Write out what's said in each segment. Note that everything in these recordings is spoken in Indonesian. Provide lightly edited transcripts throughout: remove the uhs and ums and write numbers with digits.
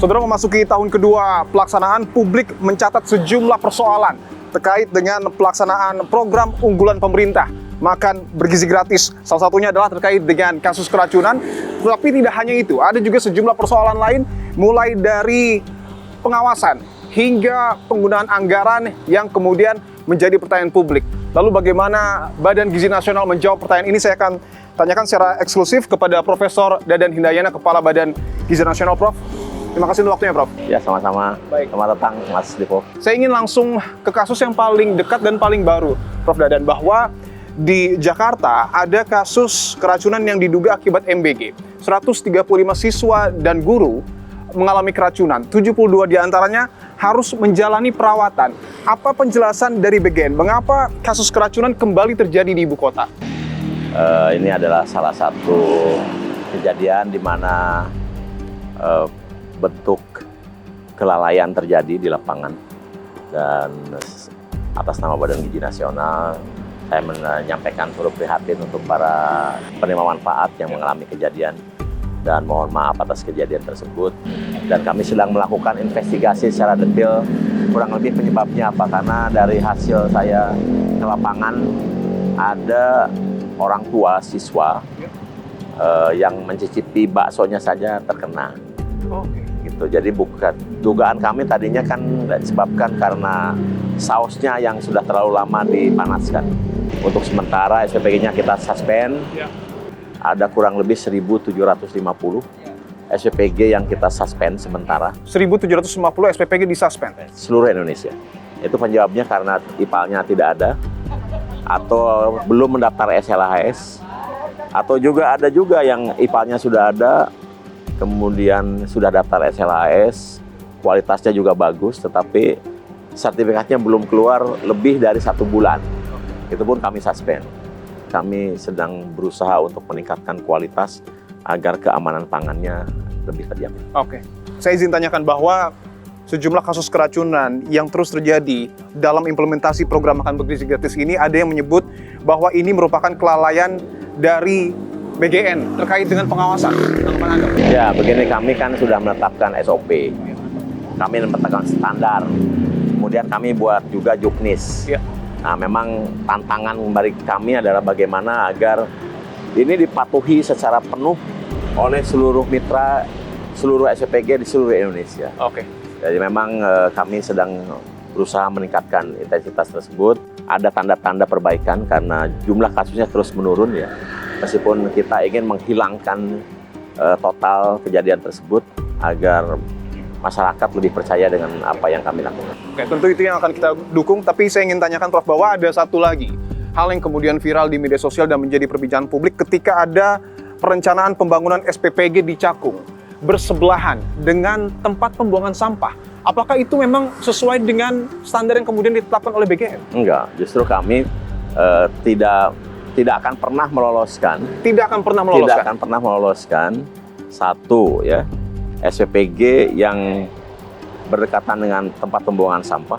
Saudara, memasuki tahun kedua pelaksanaan, publik mencatat sejumlah persoalan terkait dengan pelaksanaan program unggulan pemerintah makan bergizi gratis. Salah satunya adalah terkait dengan kasus keracunan. Tetapi tidak hanya itu, ada juga sejumlah persoalan lain, mulai dari pengawasan hingga penggunaan anggaran yang kemudian menjadi pertanyaan publik. Lalu bagaimana Badan Gizi Nasional menjawab pertanyaan ini? Saya akan tanyakan secara eksklusif kepada Profesor Dadan Hindayana, Kepala Badan Gizi Nasional. Prof, terima kasih untuk waktunya, Prof. Ya, sama-sama. Baik. Selamat datang, Mas Dipo. Saya ingin langsung ke kasus yang paling dekat dan paling baru, Prof Dadan, bahwa di Jakarta ada kasus keracunan yang diduga akibat MBG. 135 siswa dan guru mengalami keracunan. 72 diantaranya harus menjalani perawatan. Apa penjelasan dari BGN? Mengapa kasus keracunan kembali terjadi di ibu kota? Ini adalah salah satu kejadian di mana bentuk kelalaian terjadi di lapangan, dan atas nama Badan Gizi Nasional saya menyampaikan turut prihatin untuk para penerima manfaat yang mengalami kejadian dan mohon maaf atas kejadian tersebut. Dan kami sedang melakukan investigasi secara detail kurang lebih penyebabnya apa, karena dari hasil saya ke lapangan ada orang tua siswa yang mencicipi baksonya saja terkena. Gitu. Jadi bukan dugaan kami tadinya kan disebabkan karena sausnya yang sudah terlalu lama dipanaskan. Untuk sementara SPPG-nya kita suspend. Ada kurang lebih 1.750 SPPG yang kita suspend sementara. 1.750 SPPG disuspend? Seluruh Indonesia. Itu penyebabnya karena IPAL-nya tidak ada, atau belum mendaftar SLHS, atau juga ada juga yang IPAL-nya sudah ada, kemudian sudah daftar SLHS, kualitasnya juga bagus, tetapi sertifikatnya belum keluar lebih dari 1 bulan. Itu pun kami suspend. Kami sedang berusaha untuk meningkatkan kualitas agar keamanan pangannya lebih terjamin. Oke. Saya izin tanyakan bahwa sejumlah kasus keracunan yang terus terjadi dalam implementasi program makan bergizi gratis ini, ada yang menyebut bahwa ini merupakan kelalaian dari BGN terkait dengan pengawasan. Tanggapan Anda? Ya, begini, kami kan sudah menetapkan SOP. Kami menetapkan standar. Kemudian kami buat juga juknis. Ya. Nah, memang tantangan bagi kami adalah bagaimana agar ini dipatuhi secara penuh oleh seluruh mitra, seluruh SPPG di seluruh Indonesia. Oke. Jadi memang kami sedang berusaha meningkatkan intensitas tersebut. Ada tanda-tanda perbaikan karena jumlah kasusnya terus menurun ya. Meskipun kita ingin menghilangkan total kejadian tersebut agar masyarakat lebih percaya dengan apa yang kami lakukan. Oke, tentu itu yang akan kita dukung, tapi saya ingin tanyakan Prof bahwa ada satu lagi hal yang kemudian viral di media sosial dan menjadi perbincangan publik ketika ada perencanaan pembangunan SPPG di Cakung bersebelahan dengan tempat pembuangan sampah. Apakah itu memang sesuai dengan standar yang kemudian ditetapkan oleh BGN? Enggak, justru kami tidak akan pernah meloloskan. Tidak akan pernah meloloskan? Tidak akan pernah meloloskan satu ya SPPG yang berdekatan dengan tempat pembuangan sampah.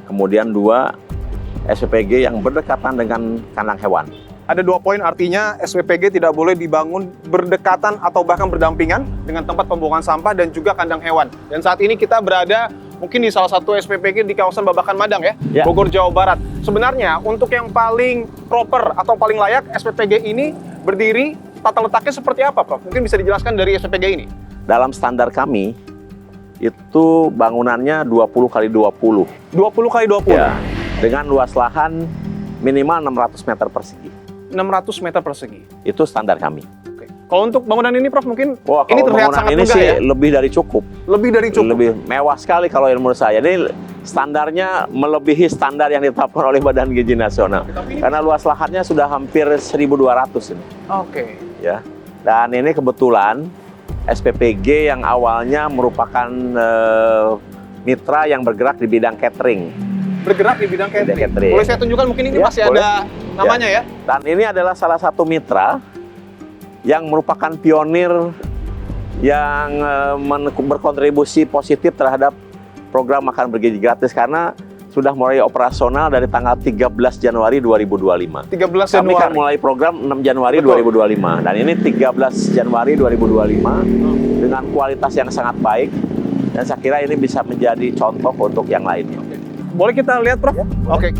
Kemudian 2 SPPG yang berdekatan dengan kandang hewan. Ada 2 poin, artinya SPPG tidak boleh dibangun berdekatan atau bahkan berdampingan dengan tempat pembuangan sampah dan juga kandang hewan. Dan saat ini kita berada mungkin di salah satu SPPG di kawasan Babakan Madang ya, Bogor, Jawa Barat. Sebenarnya untuk yang paling proper atau paling layak SPPG ini berdiri, tata letaknya seperti apa, Prof? Mungkin bisa dijelaskan dari SPPG ini. Dalam standar kami itu bangunannya 20 kali 20. 20 kali 20? Ya, dengan luas lahan minimal 600 meter persegi. 600 meter persegi. Itu standar kami. Oke. Kalau untuk bangunan ini, Prof, mungkin Wah, ini terlihat bangunan sangat ini megah sih ya? lebih dari cukup. Lebih dari cukup? Lebih mewah sekali kalau menurut saya. Ini standarnya melebihi standar yang ditetapkan oleh Badan Gizi Nasional. Karena luas lahannya sudah hampir 1.200 ini. Oke. Ya. Dan ini kebetulan SPPG yang awalnya merupakan mitra yang bergerak di bidang catering. Bergerak di bidang catering. Catering. Boleh saya tunjukkan, mungkin ini Ya, masih boleh. ada namanya ya? Dan ini adalah salah satu mitra yang merupakan pionir yang berkontribusi positif terhadap program makan bergizi gratis, karena sudah mulai operasional dari tanggal 13 Januari 2025. 13 Kami Januari. kan mulai program 6 Januari Betul. 2025. Dan ini 13 Januari 2025 dengan kualitas yang sangat baik. Dan saya kira ini bisa menjadi contoh untuk yang lainnya. Boleh kita lihat, Prof? Oke.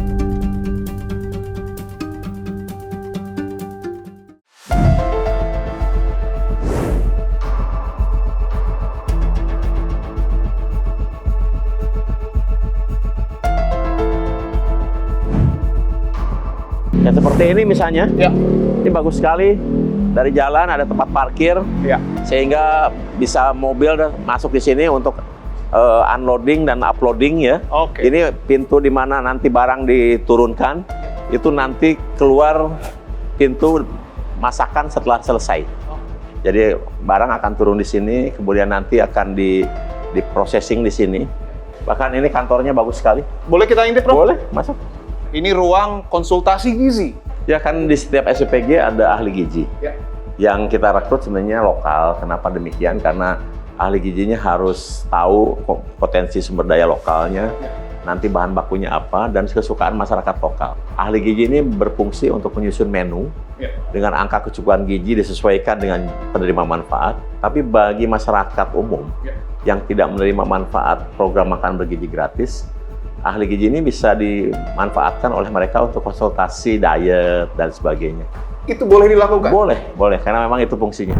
Ya seperti ini misalnya, Ya. ini bagus sekali. Dari jalan ada tempat parkir, Ya. sehingga bisa mobil masuk di sini untuk unloading dan uploading ya. Oke. Ini pintu di mana nanti barang diturunkan, itu nanti keluar pintu masakan setelah selesai. Jadi barang akan turun di sini, kemudian nanti akan di processing di sini. Bahkan ini kantornya bagus sekali. Boleh kita intip, Prof? Boleh, masuk. Ini ruang konsultasi gizi. Ya kan di setiap SPPG ada ahli gizi. Ya. Yang kita rekrut sebenarnya lokal. Kenapa demikian? Karena ahli gizinya harus tahu potensi sumber daya lokalnya, nanti bahan bakunya apa, dan kesukaan masyarakat lokal. Ahli gizi ini berfungsi untuk menyusun menu dengan angka kecukupan gizi disesuaikan dengan penerima manfaat. Tapi bagi masyarakat umum yang tidak menerima manfaat program makan bergizi gratis, ahli gizi ini bisa dimanfaatkan oleh mereka untuk konsultasi diet dan sebagainya. Itu boleh dilakukan? Boleh, karena memang itu fungsinya.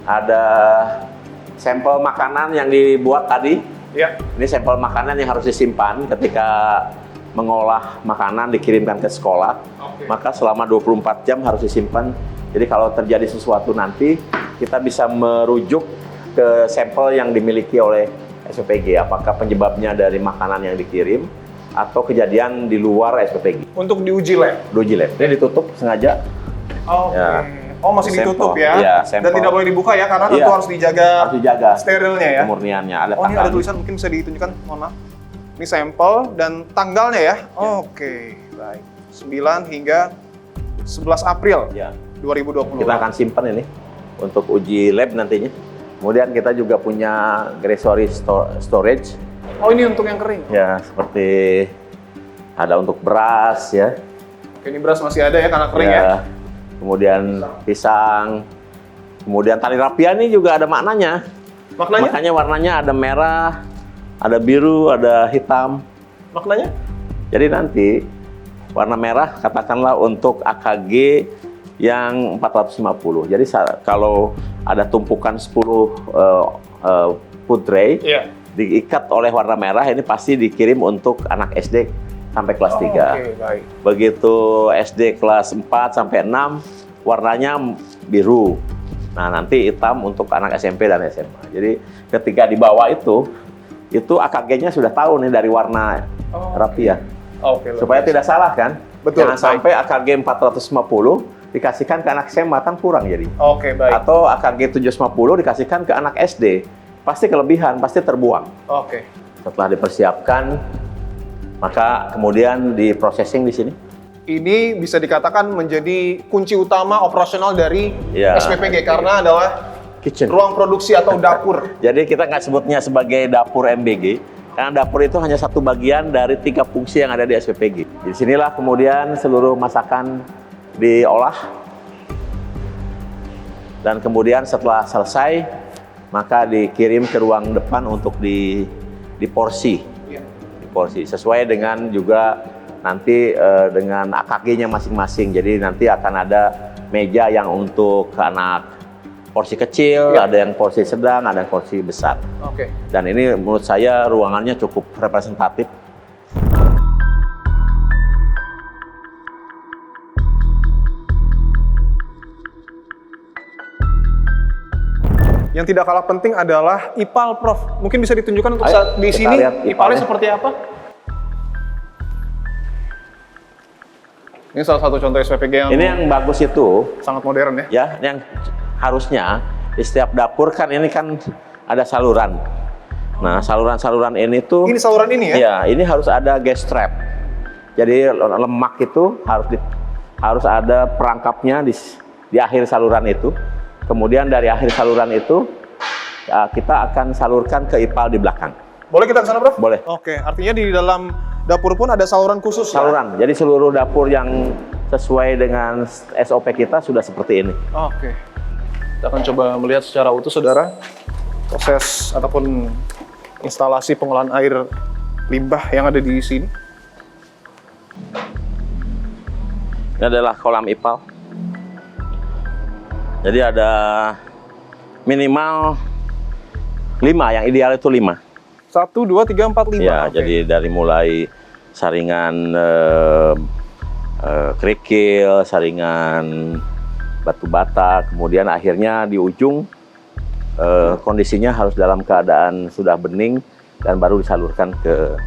Ada sampel makanan yang dibuat tadi. Ya. Ini sampel makanan yang harus disimpan ketika mengolah makanan dikirimkan ke sekolah. Oke. Maka selama 24 jam harus disimpan. Jadi kalau terjadi sesuatu nanti, kita bisa merujuk ke sampel yang dimiliki oleh SPPG. Apakah penyebabnya dari makanan yang dikirim atau kejadian di luar SPPG. Untuk diuji lab? Diuji lab. Ini ditutup sengaja. Oke. Ya. Oh, masih Sampel. ditutup ya? Iya, Dan sampel. tidak boleh dibuka ya, karena tentu Iya. harus dijaga Harus dijaga sterilnya ya? kemurniannya. Ada Oh, ini ada tanggal. tulisan, mungkin bisa ditunjukkan, mohon maaf. Ini sampel dan tanggalnya ya? Oke, baik. 9 hingga 11 April Ya. 2020. Kita akan simpan ini untuk uji lab nantinya. Kemudian kita juga punya grocery storage. Oh, ini untuk yang kering? Ya, seperti ada untuk beras ya. Oke, ini beras masih ada ya, karena kering ya? Kemudian pisang. Kemudian tali rapia ini juga ada maknanya. Maknanya? Makanya warnanya ada merah, ada biru, ada hitam. Maknanya? Jadi nanti warna merah katakanlah untuk AKG yang 450. Jadi kalau ada tumpukan 10 food tray, Iya. diikat oleh warna merah, ini pasti dikirim untuk anak SD sampai kelas 3. Oke, baik. Begitu SD kelas 4 sampai 6, warnanya biru. Nah, nanti hitam untuk anak SMP dan SMA. Jadi ketika di bawah itu AKG-nya sudah tahu nih dari warna rapia. Oke, Supaya tidak salah kan? Betul, Jangan baik. sampai AKG 450 dikasihkan ke anak SMA kan kurang jadi. Oke, baik. Atau AKG 750 dikasihkan ke anak SD. Pasti kelebihan, pasti terbuang. Oke. Setelah dipersiapkan, maka kemudian di processing di sini. Ini bisa dikatakan menjadi kunci utama operasional dari Ya. SPPG karena adalah Kitchen. ruang produksi atau dapur. Jadi kita nggak sebutnya sebagai dapur MBG, karena dapur itu hanya satu bagian dari 3 fungsi yang ada di SPPG. Di sinilah kemudian seluruh masakan diolah, dan kemudian setelah selesai, maka dikirim ke ruang depan untuk diporsi. Iya. Diporsi sesuai dengan juga nanti dengan AKG-nya masing-masing. Jadi nanti akan ada meja yang untuk anak porsi kecil, Ya. ada yang porsi sedang, ada yang porsi besar. Oke. Dan ini menurut saya ruangannya cukup representatif. Yang tidak kalah penting adalah IPAL, Prof. Mungkin bisa ditunjukkan untuk Ayo, saat di kita sini lihat IPAL-nya IPAL-nya. seperti apa? Ini salah satu contoh SPPG yang Ini yang bagus itu, sangat modern ya. ya, yang harusnya di setiap dapur kan ini kan ada saluran. Nah, saluran-saluran ini tuh, Ini saluran ini ya? ya, ini harus ada gas trap. Jadi lemak itu harus harus ada perangkapnya di akhir saluran itu. Kemudian dari akhir saluran itu kita akan salurkan ke IPAL di belakang. Boleh kita ke sana, Prof? Boleh. Oke, artinya di dalam dapur pun ada saluran khusus. Saluran. Jadi seluruh dapur yang sesuai dengan SOP kita sudah seperti ini. Oke. Kita akan coba melihat secara utuh, saudara, proses ataupun instalasi pengolahan air limbah yang ada di sini. Ini adalah kolam IPAL. Jadi ada minimal 5, yang ideal itu 5. 1, 2, 3, 4, 5. Ya, Oke. jadi dari mulai saringan kerikil, saringan batu bata, kemudian akhirnya di ujung kondisinya harus dalam keadaan sudah bening dan baru disalurkan ke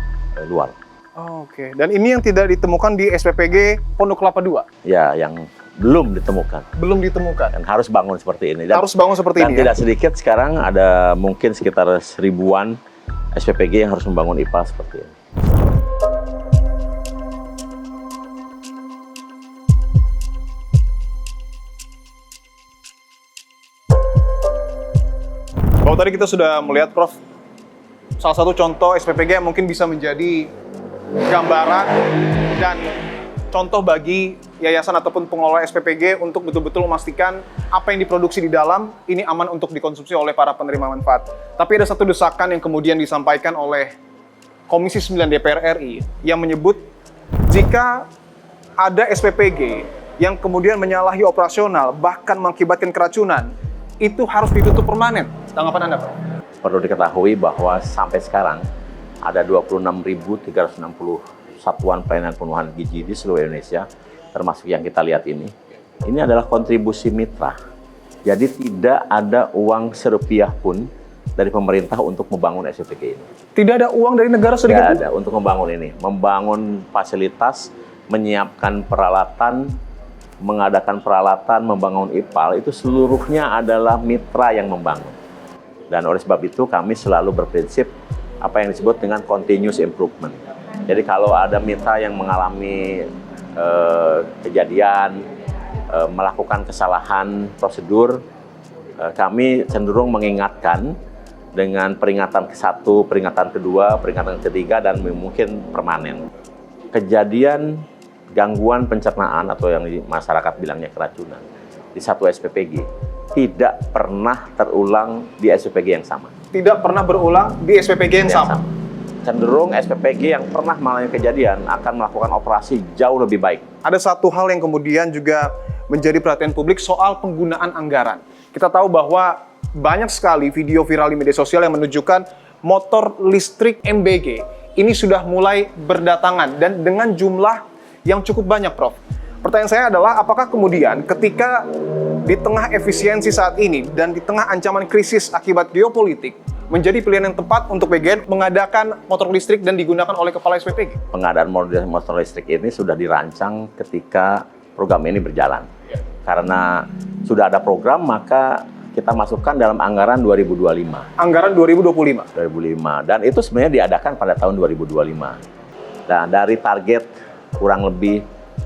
luar. Oke, dan ini yang tidak ditemukan di SPPG Pondok Kelapa 2? Ya, yang belum ditemukan. Belum ditemukan. Dan harus bangun seperti ini. Dan, Harus bangun seperti dan ini, tidak ya? sedikit sekarang ada mungkin sekitar 1000-an SPPG yang harus membangun IPAL seperti ini. Kalau tadi kita sudah melihat, Prof, salah satu contoh SPPG yang mungkin bisa menjadi gambaran dan contoh bagi yayasan ataupun pengelola SPPG untuk betul-betul memastikan apa yang diproduksi di dalam ini aman untuk dikonsumsi oleh para penerima manfaat. Tapi ada satu desakan yang kemudian disampaikan oleh Komisi 9 DPR RI yang menyebut jika ada SPPG yang kemudian menyalahi operasional bahkan mengakibatkan keracunan, itu harus ditutup permanen. Tanggapan Anda, Pak? Perlu diketahui bahwa sampai sekarang ada 26.360 satuan pelayanan pemenuhan gizi di seluruh Indonesia, termasuk yang kita lihat ini. Ini adalah kontribusi mitra. Jadi tidak ada uang serupiah pun dari pemerintah untuk membangun SPPG ini. Tidak ada uang dari negara sedikit pun? Tidak ada untuk membangun ini. Membangun fasilitas, menyiapkan peralatan, mengadakan peralatan, membangun IPAL, itu seluruhnya adalah mitra yang membangun. Dan oleh sebab itu kami selalu berprinsip apa yang disebut dengan continuous improvement. Jadi kalau ada mitra yang mengalami kejadian, melakukan kesalahan prosedur, kami cenderung mengingatkan dengan peringatan ke-1, peringatan kedua, peringatan ketiga, dan mungkin permanen. Kejadian gangguan pencernaan atau yang di masyarakat bilangnya keracunan di satu SPPG tidak pernah terulang di SPPG yang sama. Tidak pernah berulang di SPPG yang sama. Cenderung SPPG yang pernah mengalami kejadian akan melakukan operasi jauh lebih baik. Ada satu hal yang kemudian juga menjadi perhatian publik soal penggunaan anggaran. Kita tahu bahwa banyak sekali video viral di media sosial yang menunjukkan motor listrik MBG ini sudah mulai berdatangan dan dengan jumlah yang cukup banyak, Prof. Pertanyaan saya adalah, apakah kemudian ketika di tengah efisiensi saat ini dan di tengah ancaman krisis akibat geopolitik, menjadi pilihan yang tepat untuk PGN mengadakan motor listrik dan digunakan oleh Kepala SPPG? Pengadaan motor listrik ini sudah dirancang ketika program ini berjalan. Karena sudah ada program, maka kita masukkan dalam anggaran 2025. Anggaran 2025? 2005. Dan itu sebenarnya diadakan pada tahun 2025. Nah, dari target kurang lebih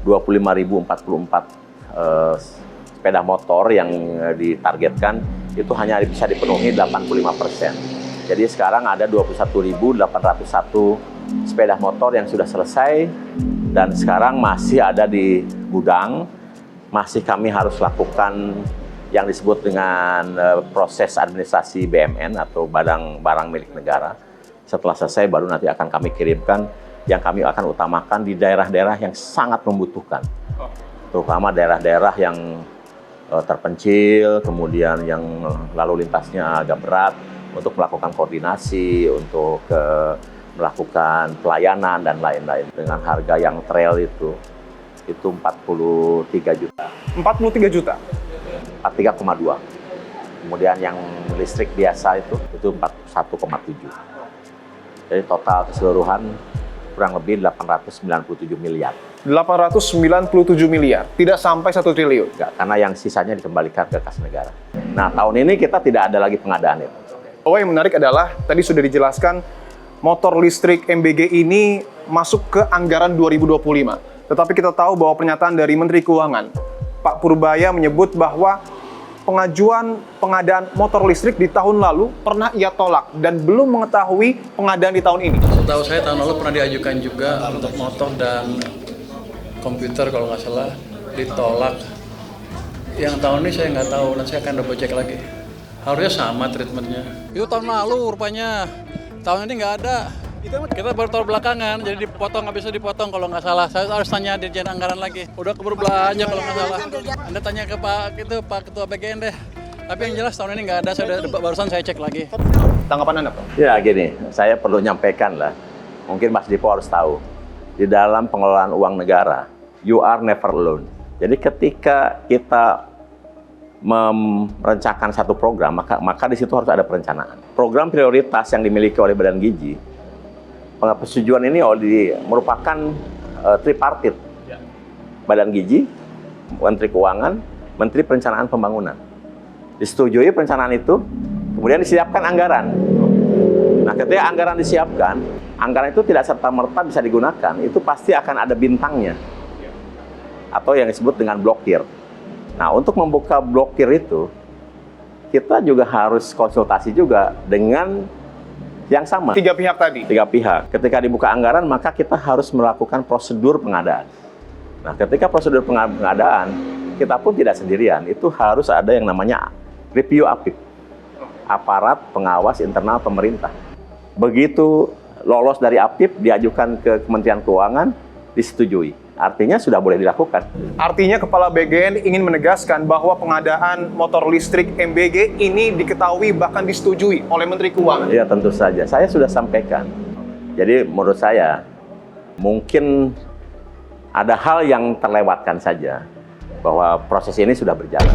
25.044 sepeda motor yang ditargetkan, itu hanya bisa dipenuhi 85%. Jadi sekarang ada 21.801 sepeda motor yang sudah selesai dan sekarang masih ada di gudang. Masih kami harus lakukan yang disebut dengan proses administrasi BMN atau barang milik negara. Setelah selesai baru nanti akan kami kirimkan, yang kami akan utamakan di daerah-daerah yang sangat membutuhkan. Terutama daerah-daerah yang terpencil, kemudian yang lalu lintasnya agak berat, untuk melakukan koordinasi, untuk melakukan pelayanan dan lain-lain. Dengan harga yang trail itu 43 juta. 43 juta? 43,2. Kemudian yang listrik biasa itu 41,7. Jadi total keseluruhan kurang lebih 897 miliar. 897 miliar, tidak sampai 1 triliun? Enggak, karena yang sisanya dikembalikan ke kas negara. Nah, tahun ini kita tidak ada lagi pengadaan itu. Yang menarik adalah, tadi sudah dijelaskan, motor listrik MBG ini masuk ke anggaran 2025. Tetapi kita tahu bahwa pernyataan dari Menteri Keuangan, Pak Purbaya, menyebut bahwa pengajuan pengadaan motor listrik di tahun lalu pernah ia tolak dan belum mengetahui pengadaan di tahun ini. Setahu saya tahun lalu pernah diajukan juga untuk motor dan komputer kalau nggak salah, ditolak. Yang tahun ini saya nggak tahu, nanti saya akan double check lagi. Harusnya sama treatmentnya. Itu tahun lalu rupanya, tahun ini nggak ada. Kita baru tahu belakangan, jadi dipotong, nggak bisa dipotong kalau nggak salah. Saya harus tanya Dirjen Anggaran lagi. Udah keburu belanja kalau nggak salah. Anda tanya ke Pak Ketua BGN deh. Tapi yang jelas tahun ini nggak ada, barusan saya cek lagi. Tanggapan Anda, Pak? Ya gini, saya perlu nyampaikan lah, mungkin Mas Dipo harus tahu, di dalam pengelolaan uang negara, you are never alone. Jadi ketika kita merencanakan satu program, maka di situ harus ada perencanaan. Program prioritas yang dimiliki oleh Badan Gizi, persetujuan ini merupakan tripartit. Badan Gizi, Menteri Keuangan, Menteri Perencanaan Pembangunan. Disetujui perencanaan itu, kemudian disiapkan anggaran. Nah, ketika anggaran disiapkan, anggaran itu tidak serta-merta bisa digunakan, itu pasti akan ada bintangnya. Atau yang disebut dengan blokir. Nah, untuk membuka blokir itu, kita juga harus konsultasi juga dengan yang sama. 3 pihak tadi. 3 pihak. Ketika dibuka anggaran, maka kita harus melakukan prosedur pengadaan. Nah, ketika prosedur pengadaan, kita pun tidak sendirian. Itu harus ada yang namanya review APIP, aparat pengawas internal pemerintah. Begitu lolos dari APIP, diajukan ke Kementerian Keuangan, disetujui. Artinya sudah boleh dilakukan. Artinya Kepala BGN ingin menegaskan bahwa pengadaan motor listrik MBG ini diketahui bahkan disetujui oleh Menteri Keuangan. Ya, tentu saja. Saya sudah sampaikan. Jadi menurut saya, mungkin ada hal yang terlewatkan saja bahwa proses ini sudah berjalan.